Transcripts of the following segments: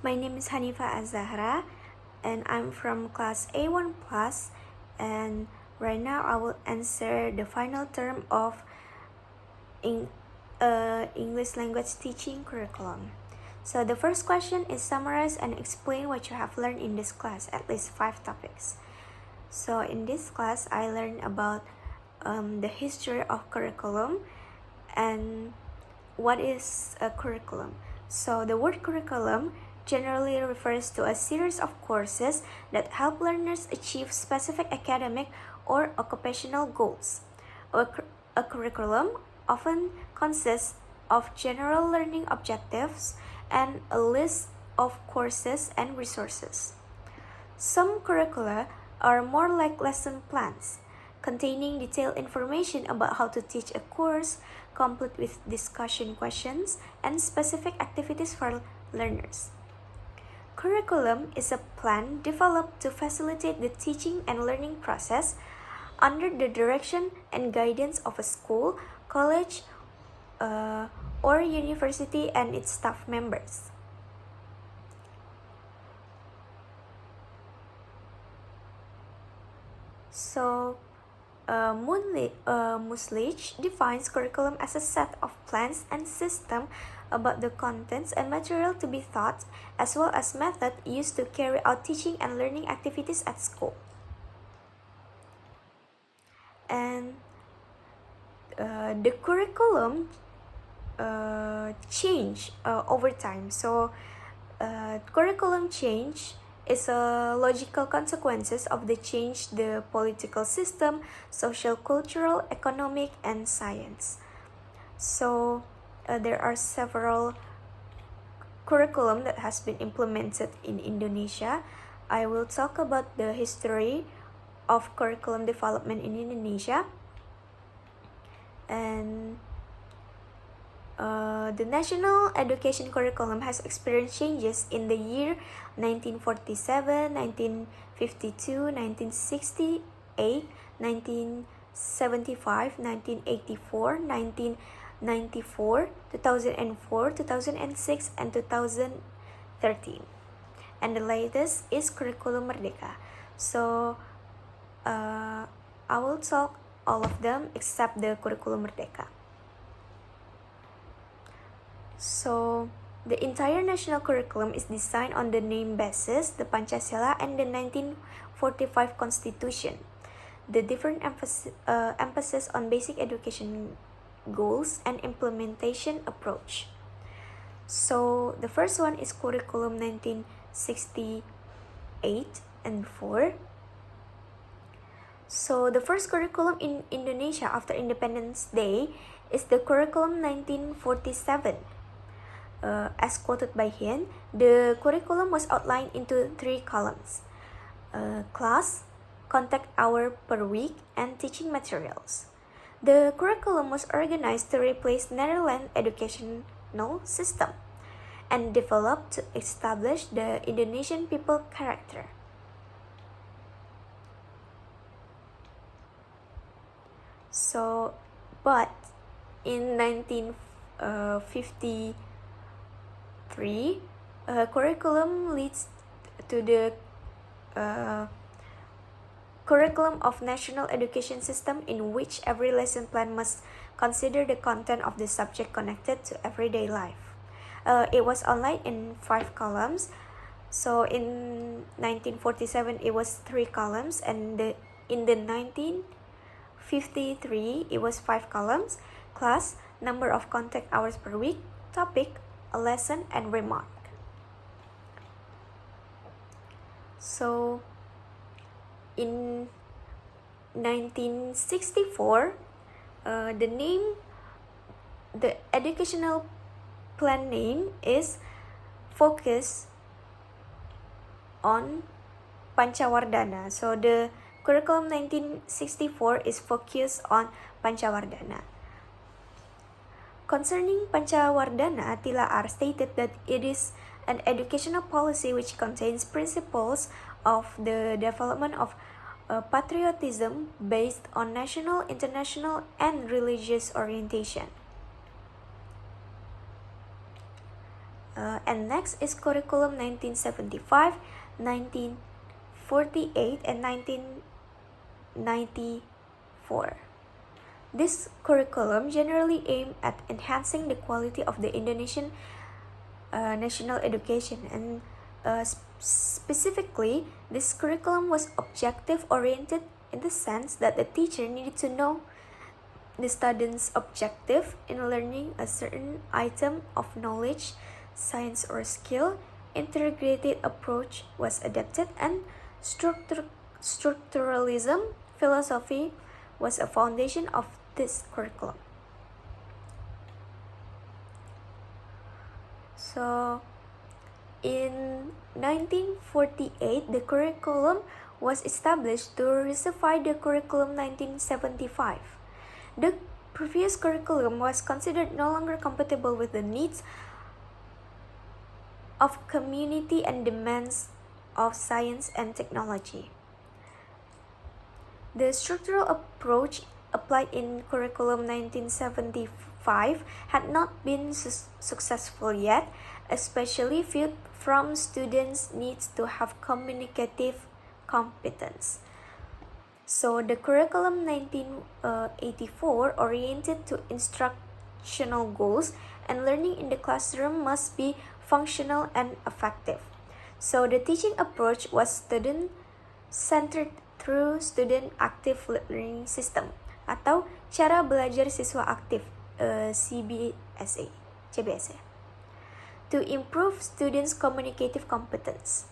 My name is Hanifa Azahra and I'm from class A1 plus, and right now I will answer the final term of English language teaching curriculum. So the first question is summarize and explain what you have learned in this class, at least 5 topics. So in this class I learned about the history of curriculum and what is a curriculum. So the word curriculum generally refers to a series of courses that help learners achieve specific academic or occupational goals. A curriculum often consists of general learning objectives and a list of courses and resources. Some curricula are more like lesson plans, containing detailed information about how to teach a course, complete with discussion questions and specific activities for learners. Curriculum is a plan developed to facilitate the teaching and learning process under the direction and guidance of a school, college, or university and its staff members. So, Muslich defines curriculum as a set of plans and system about the contents and material to be taught, as well as method used to carry out teaching and learning activities at school. And the curriculum change over time. So, curriculum change is a logical consequences of the change the political system, social, cultural, economic, and science. So there are several curriculum that has been implemented in Indonesia. I will talk about the history of curriculum development in Indonesia. And the national education curriculum has experienced changes in the year 1947, 1952, 1968, 1975, 1984, 1994, 2004, 2006, and 2013. And the latest is Curriculum Merdeka. So I will talk all of them except the Curriculum Merdeka. So, the entire national curriculum is designed on the name basis, the Pancasila, and the 1945 Constitution. The different emphasis on basic education goals and implementation approach. So, the first one is Curriculum 1968 and before. So, the first curriculum in Indonesia after Independence Day is the Curriculum 1947. As quoted by him, the curriculum was outlined into 3 columns: class, contact hour per week, and teaching materials. The curriculum was organized to replace Netherlands educational system and developed to establish the Indonesian people character. So, but in 1953, curriculum leads to the curriculum of national education system, in which every lesson plan must consider the content of the subject connected to everyday life. It was outlined in 5 columns. So in 1947 it was 3 columns, and in the 1953 it was 5 columns: class, number of contact hours per week, topic, a lesson, and remark. So in 1964, the educational plan name is Focus on Pancawardhana. So the curriculum 1964 is focused on Pancawardhana. Concerning Pancawardhana, Tilaar stated that it is an educational policy which contains principles of the development of patriotism based on national, international, and religious orientation. And next is curriculum 1975, 1948, and 1994. This curriculum generally aimed at enhancing the quality of the Indonesian national education, and specifically, this curriculum was objective-oriented in the sense that the teacher needed to know the student's objective in learning a certain item of knowledge, science, or skill. Integrated approach was adopted, and structuralism philosophy was a foundation of this curriculum. So, in 1948, the curriculum was established to rectify the curriculum 1975. The previous curriculum was considered no longer compatible with the needs of community and demands of science and technology. The structural approach applied in curriculum 1975 had not been successful yet, especially viewed from students' needs to have communicative competence. So the curriculum 1984 oriented to instructional goals, and learning in the classroom must be functional and effective. So the teaching approach was student-centered through student active learning system atau cara belajar siswa aktif CBSA to improve students' communicative competence.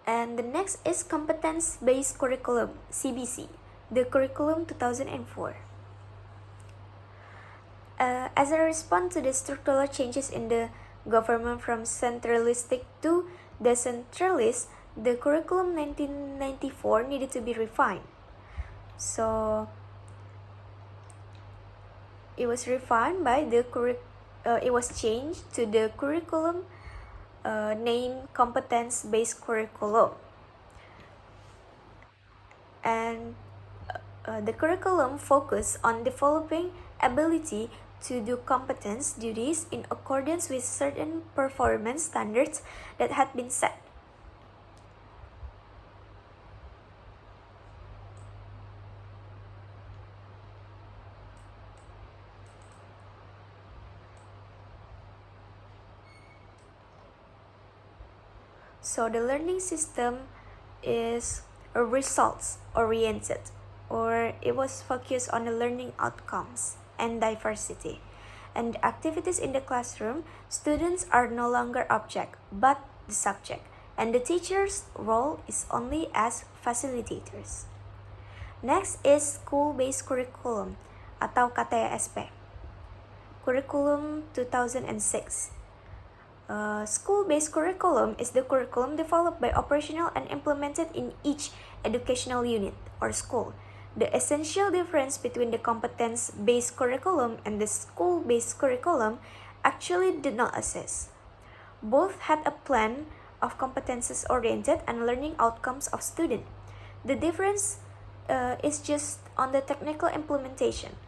And the next is competence-based curriculum, CBC, the curriculum 2004. As a response to the structural changes in the government from centralistic to decentralized, the curriculum 1994 needed to be refined. So it was refined by the it was changed to the curriculum named competence-based curriculum. And the curriculum focused on developing ability to do competence duties in accordance with certain performance standards that had been set. So the learning system is results oriented, or it was focused on the learning outcomes and diversity. And the activities in the classroom, students are no longer object but the subject, and the teacher's role is only as facilitators. Next is school-based curriculum atau KTSP. Curriculum 2006. School-based curriculum is the curriculum developed by operational and implemented in each educational unit or school. The essential difference between the competence-based curriculum and the school-based curriculum actually did not exist. Both had a plan of competences-oriented and learning outcomes of students. The difference is just on the technical implementation.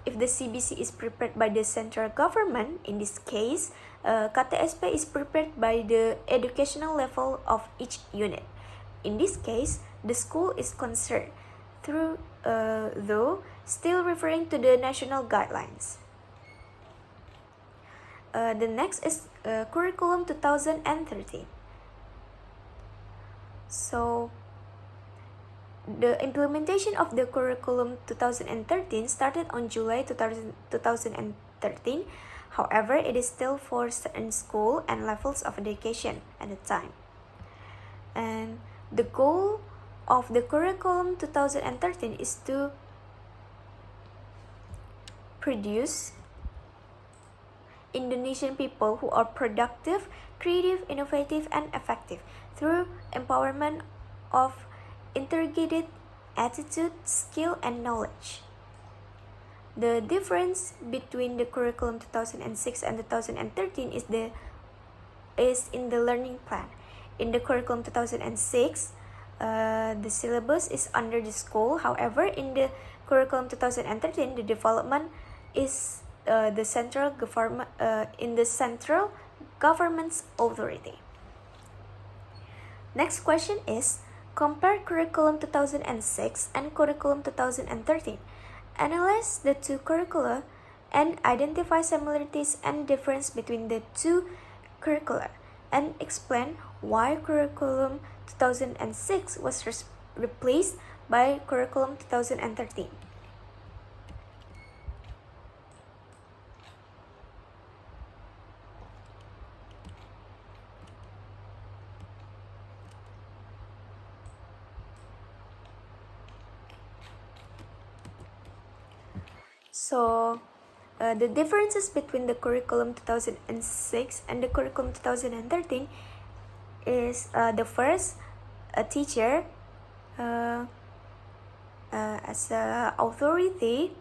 If the CBC is prepared by the central government, in this case, KTSP is prepared by the educational level of each unit. In this case, the school is concerned through, though still referring to the national guidelines. The next is Curriculum 2013. So, the implementation of the Curriculum 2013 started on July 2013. However, it is still for certain school and levels of education at the time. And the goal of the Curriculum 2013 is to produce Indonesian people who are productive, creative, innovative, and effective through empowerment of integrated attitude, skill, and knowledge. The difference between the curriculum 2006 and 2013 is in the learning plan. In the curriculum 2006, the syllabus is under the school. However, in the curriculum 2013, the development is the central government's authority. Next question is, compare curriculum 2006 and curriculum 2013. Analyze the two curricula and identify similarities and difference between the two curricula, and explain why curriculum 2006 was replaced by curriculum 2013. So, the differences between the curriculum 2006 and the curriculum 2013 is the first, a teacher as an authority.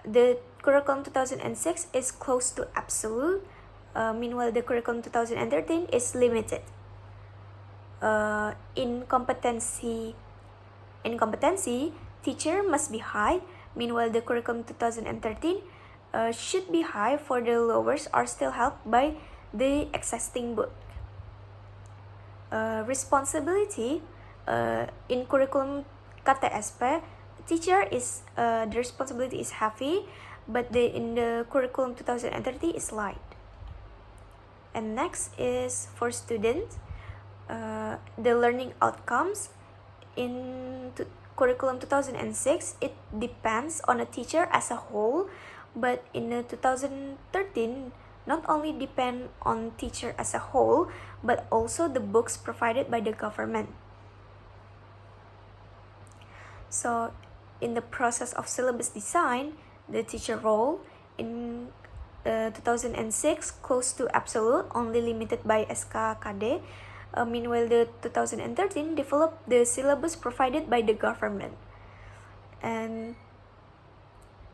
The curriculum 2006 is close to absolute, meanwhile the curriculum 2013 is limited. In competency, teacher must be high, meanwhile the curriculum 2013 should be high, for the lowers are still helped by the existing book. Responsibility, in curriculum KTSP, teacher is the responsibility is heavy, but in the curriculum 2030 is light. And next is for students, the learning outcomes in curriculum 2006, it depends on a teacher as a whole, but in the 2013 not only depend on teacher as a whole, but also the books provided by the government. So in the process of syllabus design, the teacher role in 2006 close to absolute, only limited by SKKD. Meanwhile, the 2013 developed the syllabus provided by the government. And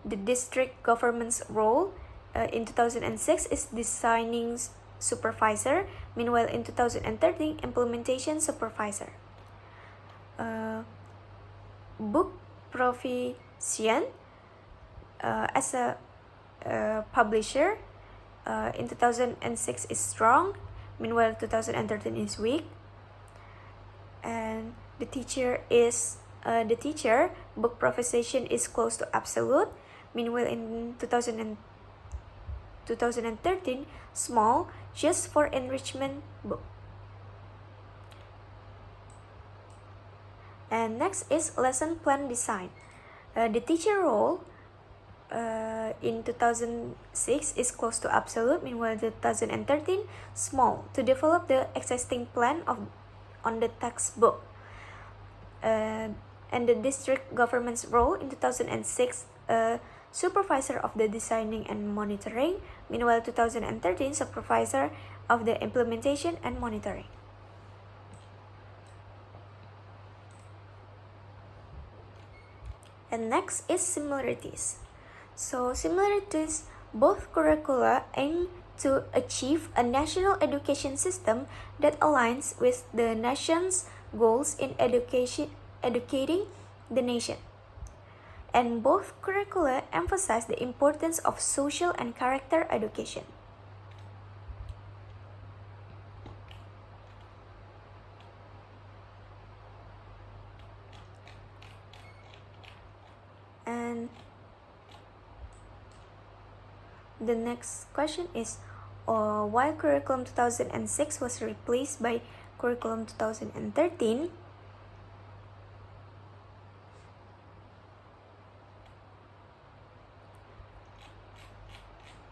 the district government's role in 2006 is designing supervisor, meanwhile in 2013 implementation supervisor. Book provision, as a publisher in 2006 is strong, meanwhile 2013 is weak. And the teacher book provision is close to absolute, meanwhile in 2013 small, just for enrichment book. And next is lesson plan design. The teacher role in 2006 is close to absolute, meanwhile 2013 small, to develop the existing plan on the textbook. And the district government's role in 2006, supervisor of the designing and monitoring, meanwhile 2013 supervisor of the implementation and monitoring. And next is similarities. So similarities, both curricula aim to achieve a national education system that aligns with the nation's goals in educating the nation. And both curricula emphasize the importance of social and character education. And the next question is, why curriculum 2006 was replaced by curriculum 2013?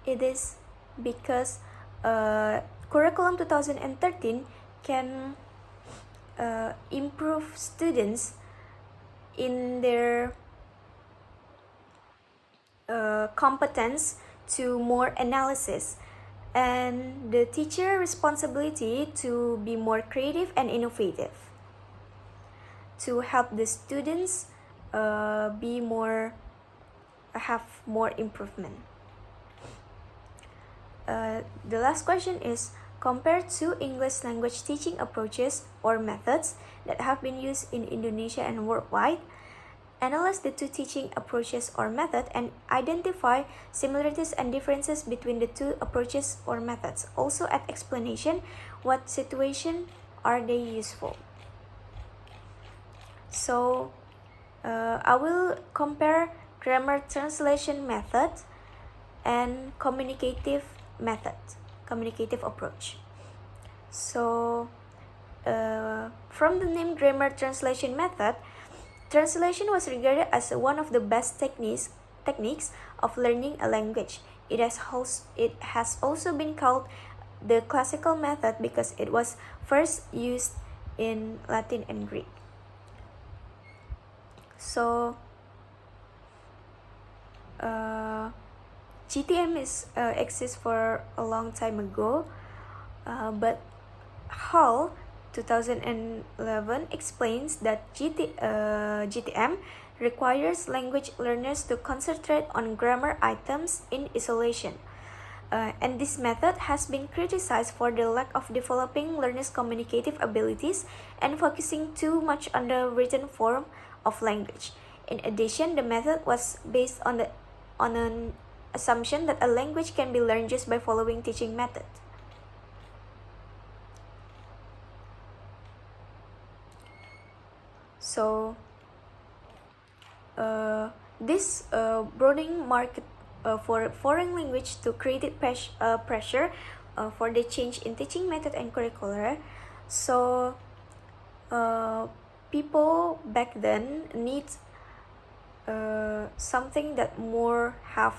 It is because curriculum 2013 can improve students in their competence to more analysis, and the teacher responsibility to be more creative and innovative to help the students have more improvement. The last question is, compare two English language teaching approaches or methods that have been used in Indonesia and worldwide, Analyze the two teaching approaches or method and identify similarities and differences between the two approaches or methods. Also add explanation, what situation are they useful. So I will compare grammar translation method and communicative approach. So from the name grammar translation method, translation was regarded as one of the best techniques of learning a language. It has also been called the classical method because it was first used in Latin and Greek. So GTM exists for a long time ago, but Hall 2011 explains that GTM requires language learners to concentrate on grammar items in isolation. And this method has been criticized for the lack of developing learners' communicative abilities and focusing too much on the written form of language. In addition, the method was based on an assumption that a language can be learned just by following teaching method. So this broadening market for foreign language to create pressure for the change in teaching method and curricula. So people back then need something that more have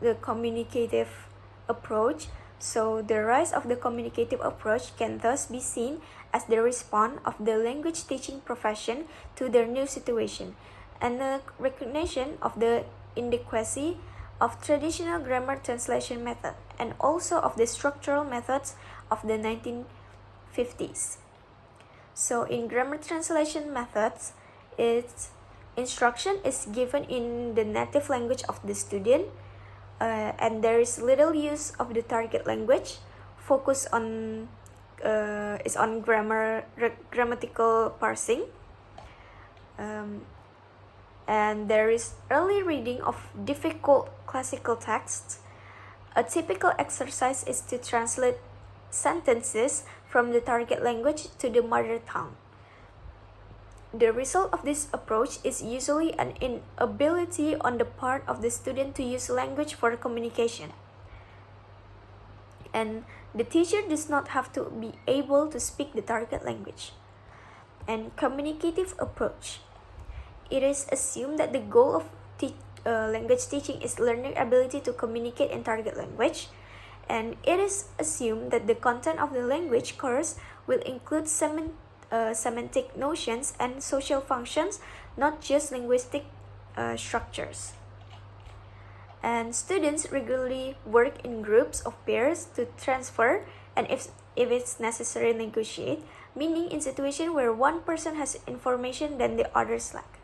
the communicative approach. So the rise of the communicative approach can thus be seen as the response of the language teaching profession to their new situation, and the recognition of the inadequacy of traditional grammar translation method, and also of the structural methods of the 1950s. So in grammar translation methods, its instruction is given in the native language of the student, and there is little use of the target language. Focus is on grammatical parsing, and there is early reading of difficult classical texts. A typical exercise is to translate sentences from the target language to the mother tongue. The result of this approach is usually an inability on the part of the student to use language for communication. And the teacher does not have to be able to speak the target language. And communicative approach. It is assumed that the goal of language teaching is learning ability to communicate in target language. And it is assumed that the content of the language course will include semantic notions and social functions, not just linguistic structures. And students regularly work in groups of pairs to transfer and if it's necessary negotiate, meaning in situations where one person has information that the others lack.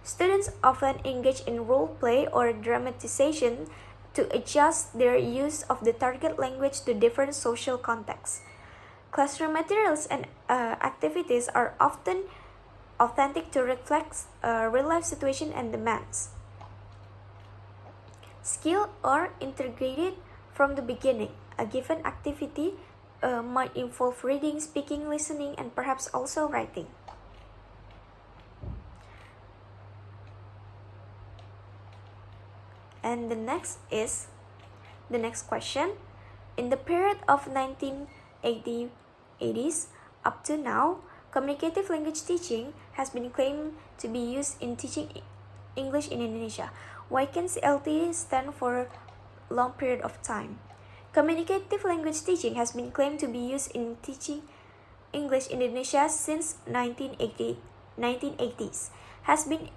Students often engage in role play or dramatization to adjust their use of the target language to different social contexts. Classroom materials and activities are often authentic to reflect real-life situation and demands. Skills are integrated from the beginning. A given activity might involve reading, speaking, listening, and perhaps also writing. And the next question. In the period of 1980s up to now, communicative language teaching has been claimed to be used in teaching English in Indonesia. Why can CLT stand for a long period of time? Communicative language teaching has been claimed to be used in teaching English in Indonesia since 1980s, has been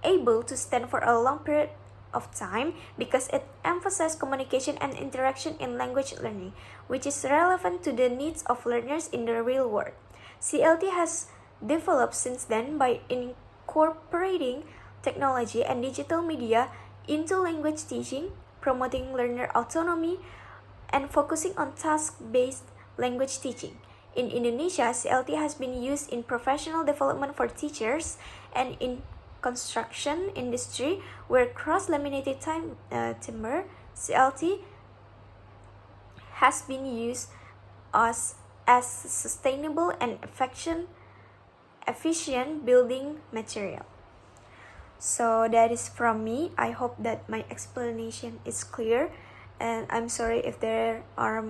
able to stand for a long period of time because it emphasizes communication and interaction in language learning, which is relevant to the needs of learners in the real world. CLT has developed since then by incorporating technology and digital media into language teaching, promoting learner autonomy, and focusing on task-based language teaching. In Indonesia, CLT has been used in professional development for teachers and in construction industry where cross-laminated timber (CLT) has been used as sustainable and efficient building material. So that is from me. I hope that my explanation is clear, and I'm sorry if there are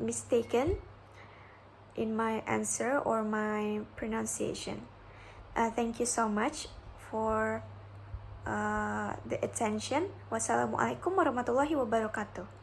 mistaken in my answer or my pronunciation. Thank you so much for the attention. Wassalamualaikum warahmatullahi wabarakatuh.